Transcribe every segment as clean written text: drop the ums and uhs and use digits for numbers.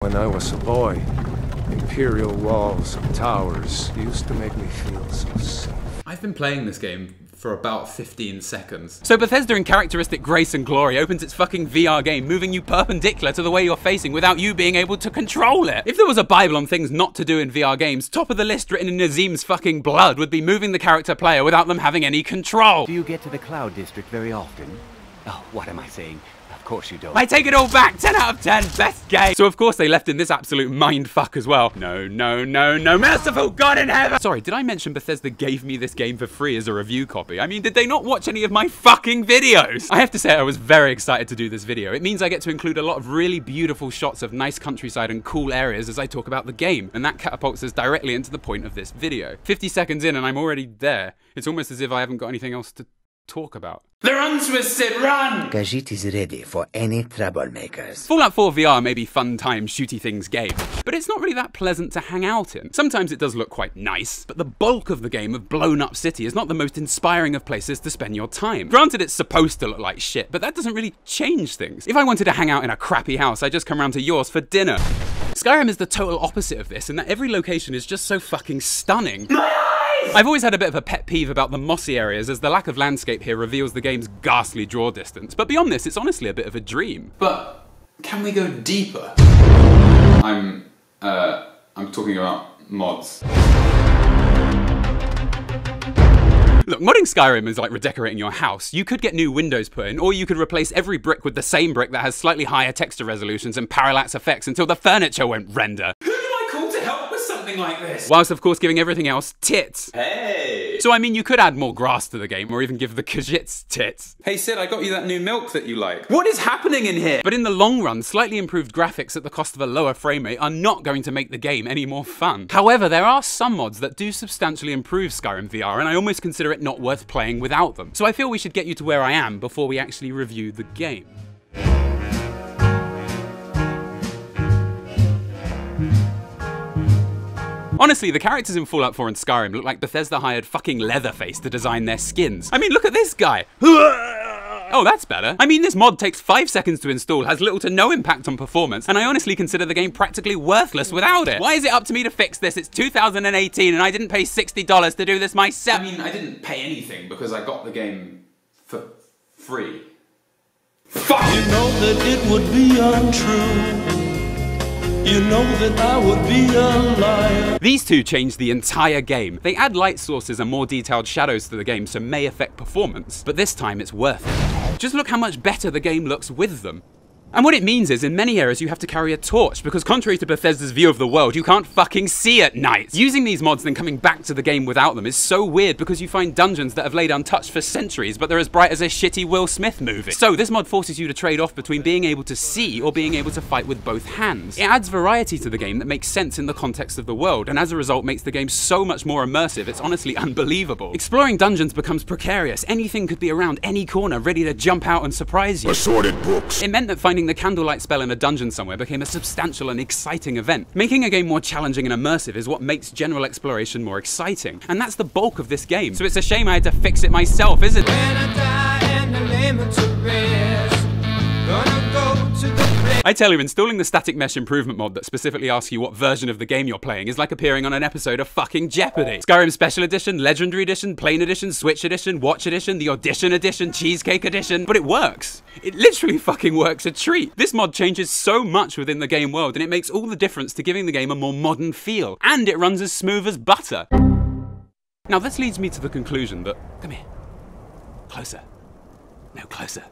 When I was a boy, imperial walls and towers used to make me feel so safe. I've been playing this game for about 15 seconds. So Bethesda in characteristic grace and glory opens its fucking VR game, moving you perpendicular to the way you're facing without you being able to control it. If there was a Bible on things not to do in VR games, top of the list written in Nazim's fucking blood would be moving the character player without them having any control. Do you get to the Cloud District very often? Oh, what am I saying? Of course you don't. I take it all back, 10 out of 10, best game. So of course they left in this absolute mindfuck as well. No, no, no, no, merciful God in heaven. Sorry, did I mention Bethesda gave me this game for free as a review copy? I mean, did they not watch any of my fucking videos? I have to say I was very excited to do this video. It means I get to include a lot of really beautiful shots of nice countryside and cool areas as I talk about the game, and that catapults us directly into the point of this video. 50 seconds in and I'm already there. It's almost as if I haven't got anything else to talk about. They're untwisted, run! Khajiit is ready for any troublemakers. Fallout 4 VR may be fun time shooty things game, but it's not really that pleasant to hang out in. Sometimes it does look quite nice, but the bulk of the game of blown up city is not the most inspiring of places to spend your time. Granted, it's supposed to look like shit, but that doesn't really change things. If I wanted to hang out in a crappy house, I'd just come round to yours for dinner. Skyrim is the total opposite of this, in that every location is just so fucking stunning. I've always had a bit of a pet peeve about the mossy areas, as the lack of landscape here reveals the game's ghastly draw distance, but beyond this, it's honestly a bit of a dream. But can we go deeper? I'm talking about mods. Look, modding Skyrim is like redecorating your house. You could get new windows put in, or you could replace every brick with the same brick that has slightly higher texture resolutions and parallax effects until the furniture won't render. Who do I call to help with something like this? Whilst of course giving everything else tits. Hey! So I mean, you could add more grass to the game, or even give the Khajiits tits. Hey Sid, I got you that new milk that you like. What is happening in here? But in the long run, slightly improved graphics at the cost of a lower frame rate are not going to make the game any more fun. However, there are some mods that do substantially improve Skyrim VR, and I almost consider it not worth playing without them. So I feel we should get you to where I am before we actually review the game. Honestly, the characters in Fallout 4 and Skyrim look like Bethesda hired fucking Leatherface to design their skins. I mean, look at this guy. Oh, that's better. I mean, this mod takes 5 seconds to install, has little to no impact on performance, and I honestly consider the game practically worthless without it. Why is it up to me to fix this? It's 2018 and I didn't pay $60 to do this myself. I mean, I didn't pay anything because I got the game for free. Fuck! You know that it would be untrue. You know that I would be a liar. These two change the entire game. They add light sources and more detailed shadows to the game, so may affect performance, but this time it's worth it. Just look how much better the game looks with them. And what it means is, in many areas you have to carry a torch, because contrary to Bethesda's view of the world, you can't fucking see at night. Using these mods then coming back to the game without them is so weird, because you find dungeons that have laid untouched for centuries, but they're as bright as a shitty Will Smith movie. So this mod forces you to trade off between being able to see or being able to fight with both hands. It adds variety to the game that makes sense in the context of the world, and as a result makes the game so much more immersive, it's honestly unbelievable. Exploring dungeons becomes precarious. Anything could be around any corner, ready to jump out and surprise you. Assorted books. It meant that finding the candlelight spell in a dungeon somewhere became a substantial and exciting event. Making a game more challenging and immersive is what makes general exploration more exciting, and that's the bulk of this game. So it's a shame I had to fix it myself, isn't it? I tell you, installing the static mesh improvement mod that specifically asks you what version of the game you're playing is like appearing on an episode of fucking Jeopardy! Skyrim Special Edition, Legendary Edition, Plain Edition, Switch Edition, Watch Edition, the Audition Edition, Cheesecake Edition, but it works. It literally fucking works a treat. This mod changes so much within the game world, and it makes all the difference to giving the game a more modern feel, and it runs as smooth as butter. Now this leads me to the conclusion that, come here, closer, no closer.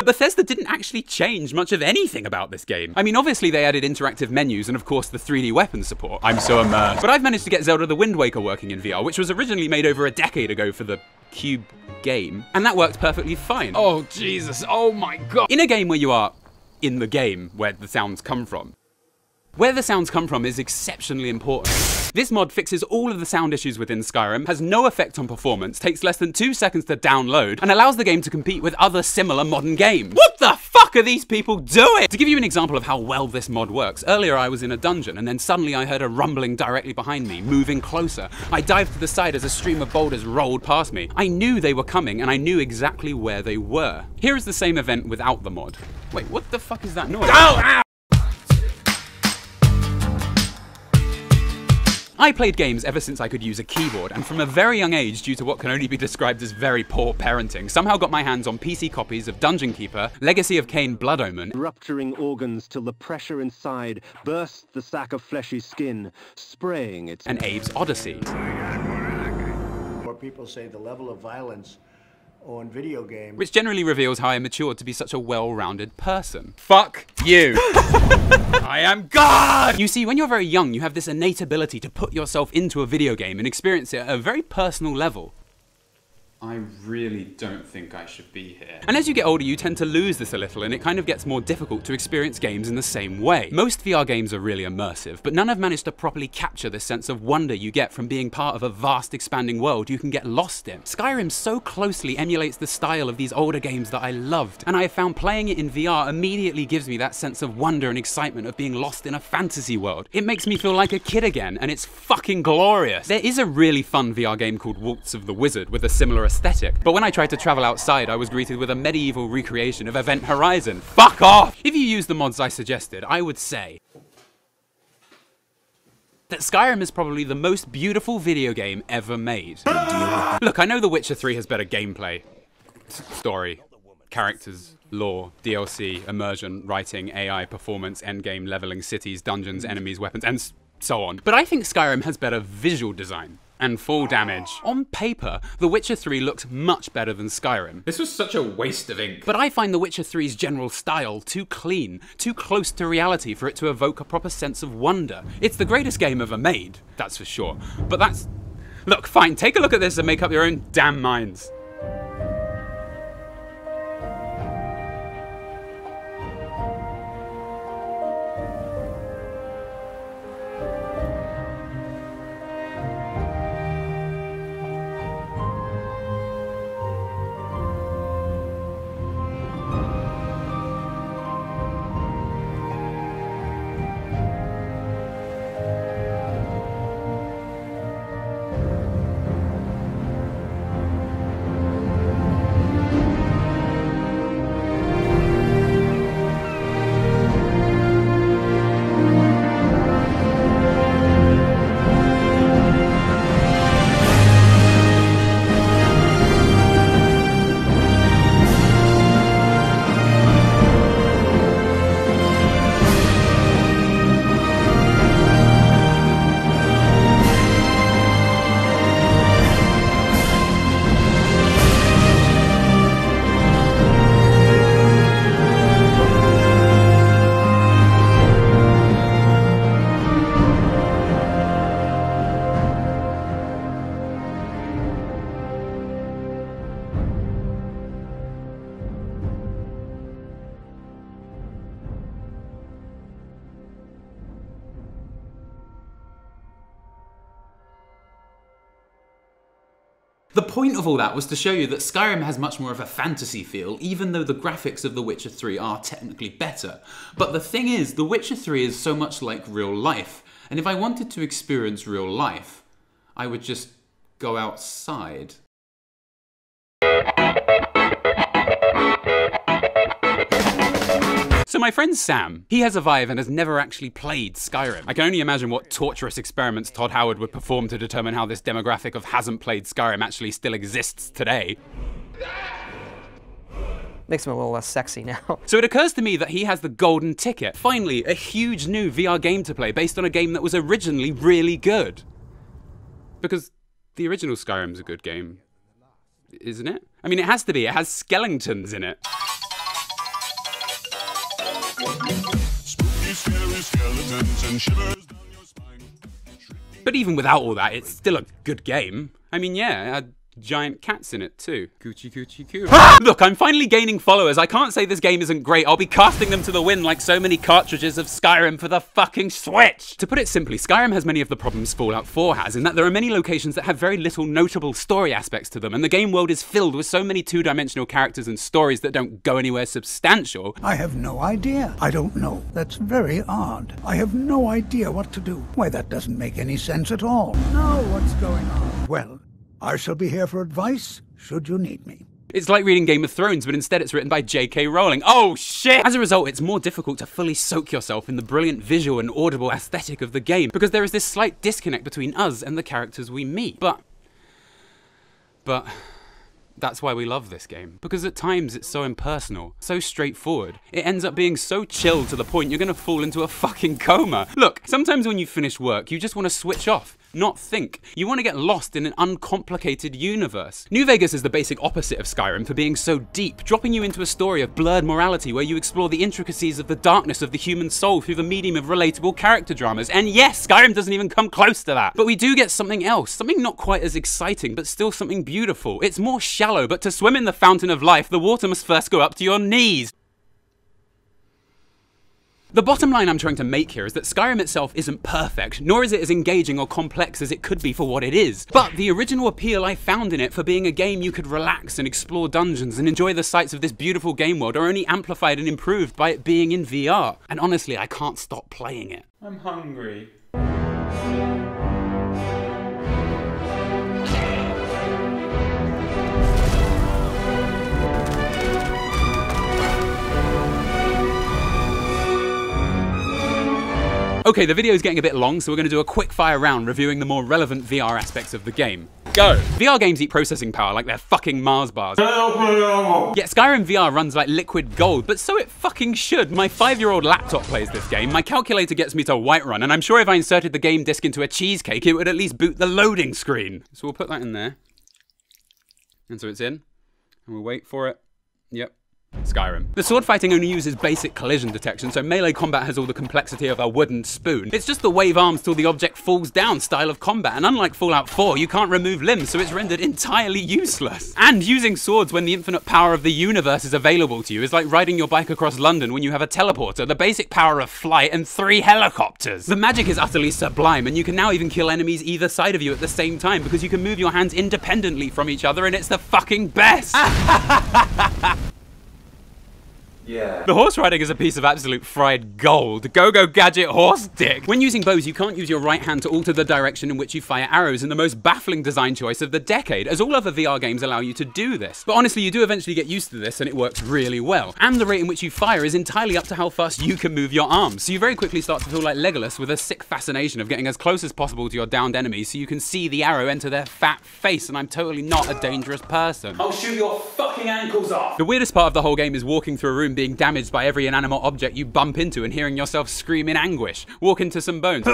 Bethesda didn't actually change much of anything about this game. I mean, obviously they added interactive menus and of course the 3D weapon support. I'm so immersed. But I've managed to get Zelda the Wind Waker working in VR, which was originally made over a decade ago for the Cube game, and that worked perfectly fine. Oh Jesus, oh my God. In a game where you are in the game where the sounds come from, where the sounds come from is exceptionally important. This mod fixes all of the sound issues within Skyrim, has no effect on performance, takes less than 2 seconds to download, and allows the game to compete with other similar modern games. What the f***? fuck are these people doing? To give you an example of how well this mod works, earlier I was in a dungeon and then suddenly I heard a rumbling directly behind me, moving closer. I dived to the side as a stream of boulders rolled past me. I knew they were coming and I knew exactly where they were. Here is the same event without the mod. Wait, what the fuck is that noise? Oh, ow! I played games ever since I could use a keyboard, and from a very young age, due to what can only be described as very poor parenting, somehow got my hands on PC copies of Dungeon Keeper, Legacy of Kain Blood Omen, rupturing organs till the pressure inside bursts the sack of fleshy skin, spraying its... and Abe's Odyssey. More people say the level of violence on video games, which generally reveals how I matured to be such a well-rounded person. Fuck you. I am God! You see, when you're very young, you have this innate ability to put yourself into a video game and experience it at a very personal level. I really don't think I should be here. And as you get older, you tend to lose this a little, and it kind of gets more difficult to experience games in the same way. Most VR games are really immersive, but none have managed to properly capture the sense of wonder you get from being part of a vast, expanding world you can get lost in. Skyrim so closely emulates the style of these older games that I loved, and I have found playing it in VR immediately gives me that sense of wonder and excitement of being lost in a fantasy world. It makes me feel like a kid again, and it's fucking glorious. There is a really fun VR game called Waltz of the Wizard with a similar aesthetic, but when I tried to travel outside, I was greeted with a medieval recreation of Event Horizon. Fuck off! If you use the mods I suggested, I would say that Skyrim is probably the most beautiful video game ever made. Look, I know The Witcher 3 has better gameplay, story, characters, lore, DLC, immersion, writing, AI, performance, endgame, leveling, cities, dungeons, enemies, weapons, and so on. But I think Skyrim has better visual design and fall damage. On paper, The Witcher 3 looks much better than Skyrim. This was such a waste of ink. But I find The Witcher 3's general style too clean, too close to reality for it to evoke a proper sense of wonder. It's the greatest game ever made, that's for sure. But that's... Look, fine, take a look at this and make up your own damn minds. The point of all that was to show you that Skyrim has much more of a fantasy feel, even though the graphics of The Witcher 3 are technically better. But the thing is, The Witcher 3 is so much like real life, and if I wanted to experience real life, I would just go outside. So my friend Sam, he has a Vive and has never actually played Skyrim. I can only imagine what torturous experiments Todd Howard would perform to determine how this demographic of hasn't played Skyrim actually still exists today. Makes him a little less sexy now. So it occurs to me that he has the golden ticket. Finally, a huge new VR game to play based on a game that was originally really good. Because the original Skyrim's a good game, isn't it? I mean, it has to be. It has skeletons in it. But even without all that, it's still a good game. I mean, yeah, it had giant cats in it too. Coochie coochie coo. Look, I'm finally gaining followers. I can't say this game isn't great. I'll be casting them to the wind like so many cartridges of Skyrim for the fucking Switch. To put it simply, Skyrim has many of the problems Fallout 4 has, in that there are many locations that have very little notable story aspects to them, and the game world is filled with so many two-dimensional characters and stories that don't go anywhere substantial. I have no idea. I don't know. That's very odd. I have no idea what to do. Why, that doesn't make any sense at all. Now what's going on? Well, I shall be here for advice, should you need me. It's like reading Game of Thrones, but instead it's written by J.K. Rowling. Oh shit! As a result, it's more difficult to fully soak yourself in the brilliant visual and audible aesthetic of the game, because there is this slight disconnect between us and the characters we meet. But that's why we love this game, because at times it's so impersonal, so straightforward. It ends up being so chill to the point you're gonna fall into a fucking coma. Look, sometimes when you finish work, you just want to switch off, not think. You want to get lost in an uncomplicated universe. New Vegas is the basic opposite of Skyrim for being so deep, dropping you into a story of blurred morality where you explore the intricacies of the darkness of the human soul through the medium of relatable character dramas. And yes, Skyrim doesn't even come close to that. But we do get something else, something not quite as exciting, but still something beautiful. It's more shallow, but to swim in the fountain of life, the water must first go up to your knees. The bottom line I'm trying to make here is that Skyrim itself isn't perfect, nor is it as engaging or complex as it could be for what it is. But the original appeal I found in it for being a game you could relax and explore dungeons and enjoy the sights of this beautiful game world are only amplified and improved by it being in VR. And honestly, I can't stop playing it. I'm hungry. Okay, the video is getting a bit long, so we're going to do a quick fire round reviewing the more relevant VR aspects of the game. Go! VR games eat processing power like they're fucking Mars bars. Yet Skyrim VR runs like liquid gold, but so it fucking should. My 5-year-old laptop plays this game, my calculator gets me to Whiterun, and I'm sure if I inserted the game disc into a cheesecake, it would at least boot the loading screen. So we'll put that in there. And so it's in. And we'll wait for it. Yep. Skyrim. The sword fighting only uses basic collision detection, so melee combat has all the complexity of a wooden spoon. It's just the wave arms till the object falls down style of combat, and unlike Fallout 4, you can't remove limbs, so it's rendered entirely useless. And using swords when the infinite power of the universe is available to you is like riding your bike across London when you have a teleporter, the basic power of flight, and 3 helicopters. The magic is utterly sublime, and you can now even kill enemies either side of you at the same time because you can move your hands independently from each other, and it's the fucking best! Yeah. The horse riding is a piece of absolute fried gold. Go-go gadget horse dick. When using bows, you can't use your right hand to alter the direction in which you fire arrows, in the most baffling design choice of the decade, as all other VR games allow you to do this. But honestly, you do eventually get used to this, and it works really well. And the rate in which you fire is entirely up to how fast you can move your arms, so you very quickly start to feel like Legolas with a sick fascination of getting as close as possible to your downed enemies so you can see the arrow enter their fat face, and I'm totally not a dangerous person. I'll shoot your fucking ankles off! The weirdest part of the whole game is walking through a room being damaged by every inanimate object you bump into and hearing yourself scream in anguish. Walk into some bones.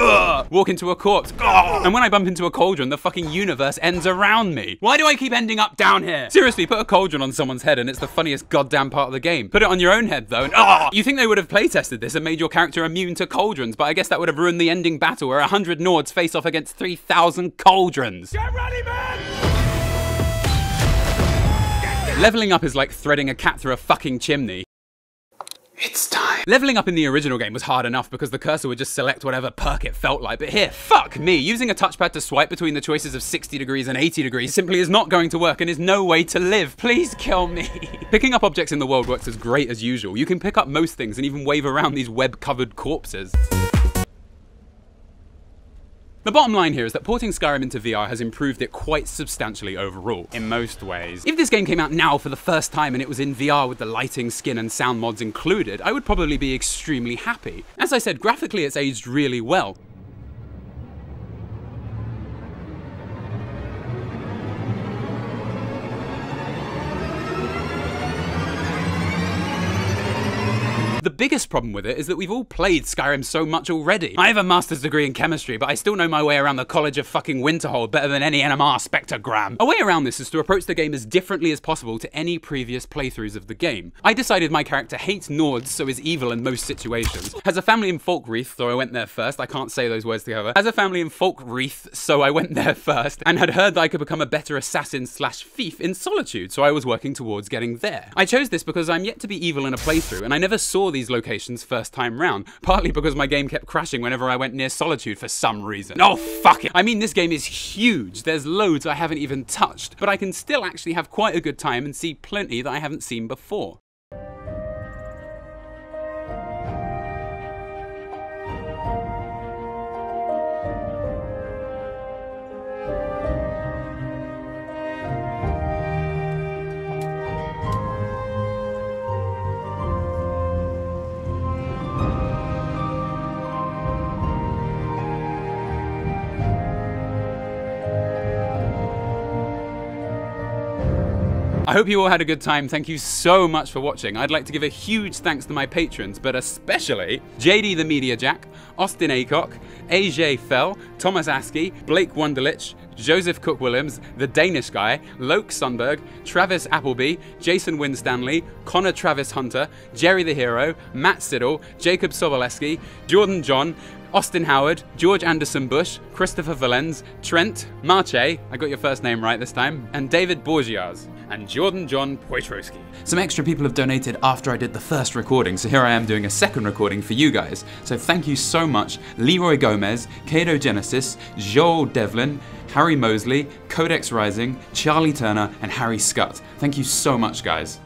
Walk into a corpse. And when I bump into a cauldron, the fucking universe ends around me. Why do I keep ending up down here? Seriously, put a cauldron on someone's head and it's the funniest goddamn part of the game. Put it on your own head though, and you think they would have playtested this and made your character immune to cauldrons, but I guess that would have ruined the ending battle where 100 Nords face off against 3,000 cauldrons. Get ready, man! Leveling up is like threading a cat through a fucking chimney. It's time. Leveling up in the original game was hard enough because the cursor would just select whatever perk it felt like, but here, fuck me, using a touchpad to swipe between the choices of 60 degrees and 80 degrees simply is not going to work and is no way to live. Please kill me. Picking up objects in the world works as great as usual. You can pick up most things and even wave around these web-covered corpses. The bottom line here is that porting Skyrim into VR has improved it quite substantially overall, in most ways. If this game came out now for the first time and it was in VR with the lighting, skin, and sound mods included, I would probably be extremely happy. As I said, graphically it's aged really well. The biggest problem with it is that we've all played Skyrim so much already. I have a master's degree in chemistry, but I still know my way around the College of fucking Winterhold better than any NMR spectrogram. A way around this is to approach the game as differently as possible to any previous playthroughs of the game. I decided my character hates Nords, so is evil in most situations. Has a family in Falkreath, so I went there first. I can't say those words together. Has a family in Falkreath, so I went there first, and had heard that I could become a better assassin slash thief in Solitude, so I was working towards getting there. I chose this because I'm yet to be evil in a playthrough, and I never saw these locations first time round, partly because my game kept crashing whenever I went near Solitude for some reason. Oh fuck it! I mean, this game is huge. There's loads I haven't even touched, but I can still actually have quite a good time and see plenty that I haven't seen before. I hope you all had a good time. Thank you so much for watching. I'd like to give a huge thanks to my patrons, but especially JD the Media Jack, Austin Acock, AJ Fell, Thomas Askey, Blake Wunderlich, Joseph Cook-Williams, The Danish Guy, Loke Sundberg, Travis Appleby, Jason Winstanley, Connor Travis Hunter, Jerry the Hero, Matt Siddle, Jacob Soboleski, Jordan John, Austin Howard, George Anderson Bush, Christopher Valenz, Trent, Marche, I got your first name right this time, and David Borgias, and Jordan John Poitrowski. Some extra people have donated after I did the first recording, so here I am doing a second recording for you guys. So thank you so much, Leroy Gomez, Kado Genesis, Joel Devlin, Harry Mosley, Codex Rising, Charlie Turner, and Harry Scutt. Thank you so much, guys.